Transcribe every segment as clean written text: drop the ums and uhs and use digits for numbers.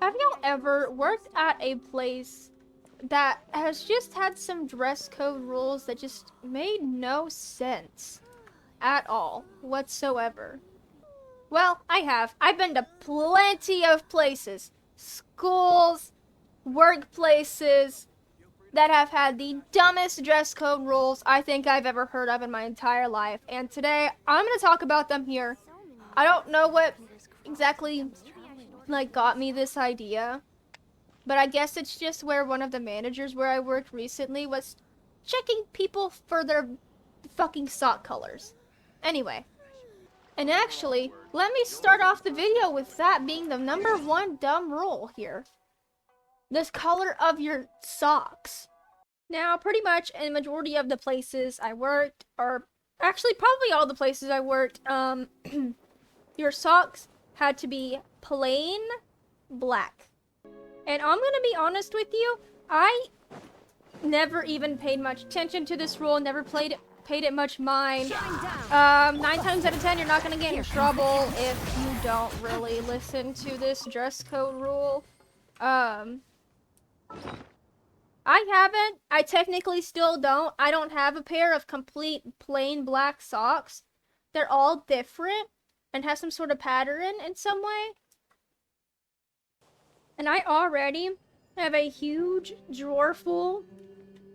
Have y'all ever worked at a place that has just had some dress code rules that just made no sense at all whatsoever? Well, I have. I've been to plenty of places, schools, workplaces that have had the dumbest dress code rules I think I've ever heard of in my entire life. And today I'm going to talk about them here. I don't know what exactly got me this idea, but I guess it's just where one of the managers where I worked recently was checking people for their fucking sock colors. Anyway, and actually, let me start off the video with that being the number one dumb rule here. This color of your socks. Now, pretty much in majority of the places I worked, or actually probably all the places I worked, your socks had to be plain black. And I'm gonna be honest with you, I never even paid much attention to this rule, never paid it much mind. 9 times out of 10, you're not gonna get in trouble if you don't really listen to this dress code rule. I technically still don't. I don't have a pair of complete plain black socks. They're all different and have some sort of pattern in some way. And I already have a huge drawer full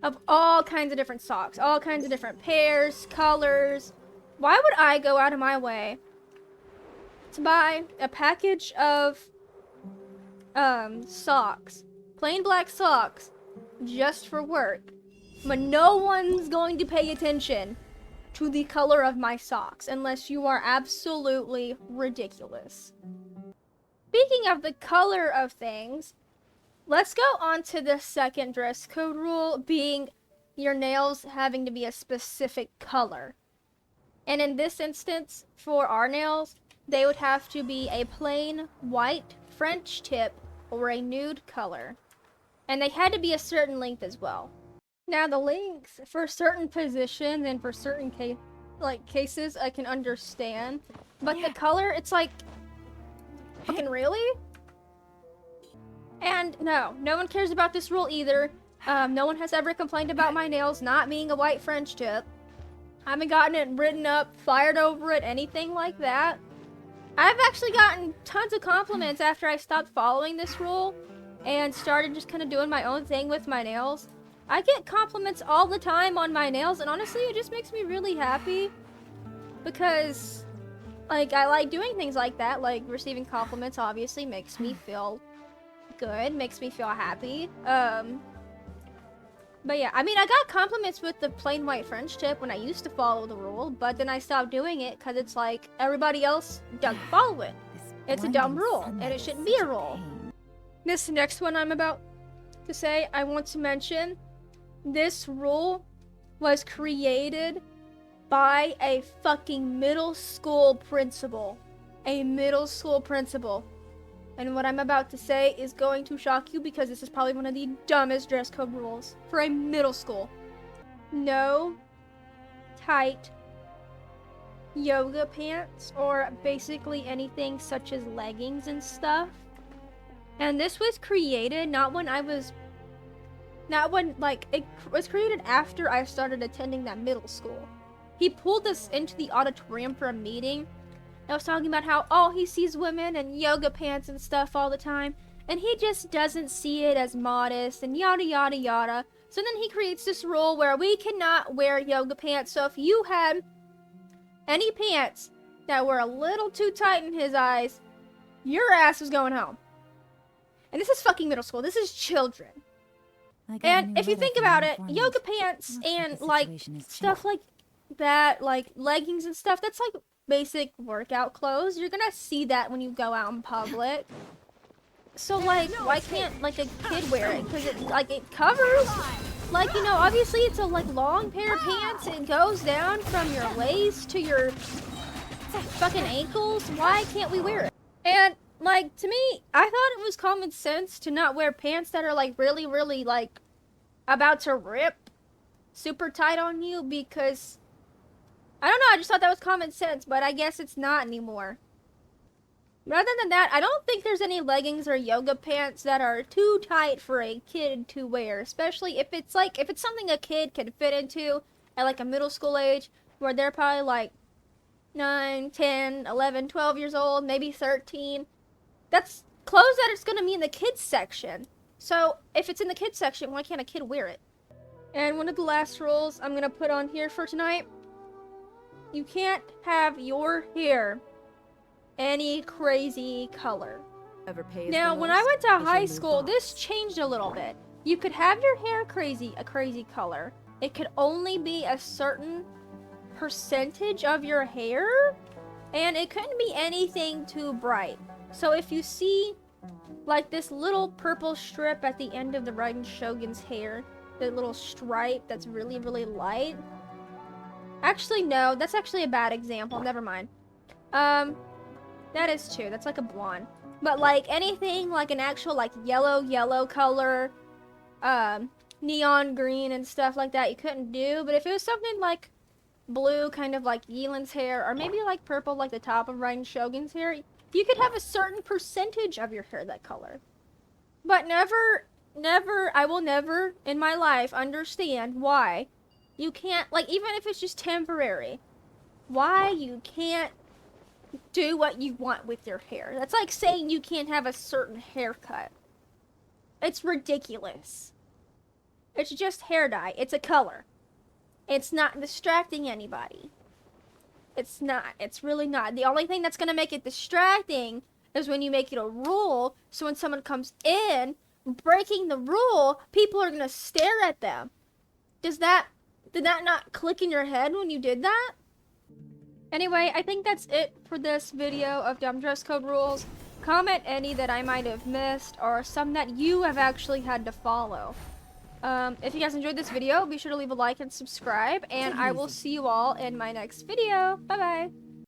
of all kinds of different socks, all kinds of different pairs, colors. Why would I go out of my way to buy a package of socks, plain black socks, just for work, when no one's going to pay attention to the color of my socks unless you are absolutely ridiculous? Speaking of the color of things, let's go on to the second dress code rule, being your nails having to be a specific color. And in this instance, for our nails, they would have to be a plain white French tip or a nude color. And they had to be a certain length as well. Now, the length for certain positions and for certain cases I can understand, but the color, it's like, fucking really? And no one cares about this rule either. No one has ever complained about my nails not being a white French tip. I haven't gotten it written up, fired over it, anything like that. I've actually gotten tons of compliments after I stopped following this rule and started just kind of doing my own thing with my nails. I get compliments all the time on my nails, and honestly, it just makes me really happy because, I like doing things like that. Like, receiving compliments obviously makes me feel good, makes me feel happy. But yeah, I mean, I got compliments with the plain white French tip when I used to follow the rule, but then I stopped doing it because it's like everybody else doesn't follow it. It's a dumb rule, and it shouldn't be a rule. This next one I'm about to say, I want to mention, this rule was created by a fucking middle school principal. A middle school principal. And what I'm about to say is going to shock you because this is probably one of the dumbest dress code rules for a middle school. No tight yoga pants or basically anything such as leggings and stuff. And this was created it was created after I started attending that middle school. He pulled us into the auditorium for a meeting. I was talking about how, he sees women in yoga pants and stuff all the time, and he just doesn't see it as modest, and yada yada yada. So then he creates this rule where we cannot wear yoga pants, so if you had any pants that were a little too tight in his eyes, your ass was going home. And this is fucking middle school. This is children. And if you think about it, yoga pants and, stuff like that, like leggings and stuff, that's like basic workout clothes. You're gonna see that when you go out in public. So, why can't, a kid wear it? Because it covers. Obviously it's a, long pair of pants. It goes down from your waist to your fucking ankles. Why can't we wear it? And, to me, I thought it was common sense to not wear pants that are, really, really, about to rip super tight on you because, I don't know, I just thought that was common sense, but I guess it's not anymore. But other than that, I don't think there's any leggings or yoga pants that are too tight for a kid to wear, especially if it's something a kid can fit into at like a middle school age, where they're probably like 9, 10, 11, 12 years old, maybe 13. That's clothes that it's going to be in the kids section. So if it's in the kids section, why can't a kid wear it? And one of the last rules I'm going to put on here for tonight, you can't have your hair any crazy color. Now, when I went to high school, this changed a little bit. You could have your hair a crazy color. It could only be a certain percentage of your hair, and it couldn't be anything too bright. So if you see like this little purple strip at the end of the Raiden Shogun's hair, the little stripe that's really, really light. Actually, no, that's actually a bad example. Never mind. That is too. That's like a blonde. But like anything like an actual like yellow color, neon green and stuff like that, you couldn't do. But if it was something like blue, kind of like Yeelan's hair, or maybe like purple, like the top of Raiden Shogun's hair, you could have a certain percentage of your hair that color. But never, I will never in my life understand why you can't, like, even if it's just temporary, why you can't do what you want with your hair. That's like saying you can't have a certain haircut. It's ridiculous. It's just hair dye. It's a color. It's not distracting anybody. It's not. It's really not. The only thing that's going to make it distracting is when you make it a rule, so when someone comes in breaking the rule, people are going to stare at them. Did that not click in your head when you did that? Anyway, I think that's it for this video of dumb dress code rules. Comment any that I might have missed, or some that you have actually had to follow. If you guys enjoyed this video, be sure to leave a like and subscribe, and I will see you all in my next video. Bye-bye!